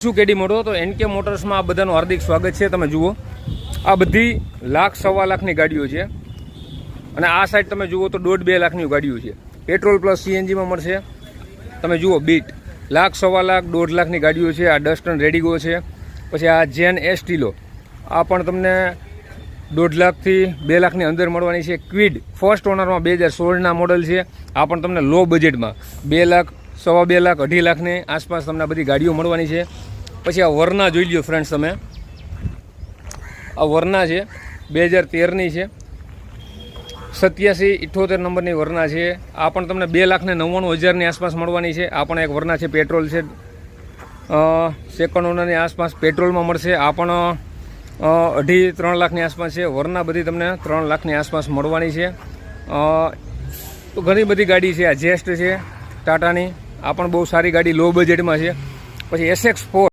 શું કેડી મોટો તો એનકે મોટર્સમાં આ બધાનું હાર્દિક સ્વાગત છે। તમે જુઓ આ બધી લાખ સવા લાખની ગાડીઓ છે અને આ સાઈડ તમે જુઓ તો 1.5-2 લાખની ગાડીઓ છે। પેટ્રોલ પ્લસ સીએનજીમાં મળશે। તમે જુઓ બીટ લાખ સવા લાખ 1.5 લાખની ગાડીઓ છે। આ ડસ્ટન રેડિગો છે। પછી આ જેન એસ્ટિલો આ પણ તમને 1.5 લાખથી 2 લાખની અંદર મળવાની છે। ક્વિડ ફર્સ્ટ ઓનરમાં 2016ના મોડલ છે। આ પણ તમને લો બજેટમાં 2 લાખ સવા 2 લાખ 2.5 લાખની આસપાસ તમને બધી ગાડીઓ મળવાની છે। પછી આ વરના જોઈ લ્યો ફ્રેન્ડ્સ, તમે આ વરના છે 2013ની છે। 8778 નંબરની વરના છે। આ પણ તમને 2,99,000ની આસપાસ મળવાની છે। આ પણ એક વરના છે, પેટ્રોલ છે, સેકન્ડ ઓનરની આસપાસ પેટ્રોલમાં મળશે। આ પણ 2.5-3 લાખની આસપાસ છે। વરના બધી તમને 3 લાખની આસપાસ મળવાની છે। તો ઘણી બધી ગાડી છે। આ જેસ્ટ છે ટાટાની, આ પણ બહુ સારી ગાડી લો બજેટમાં છે। પછી SX4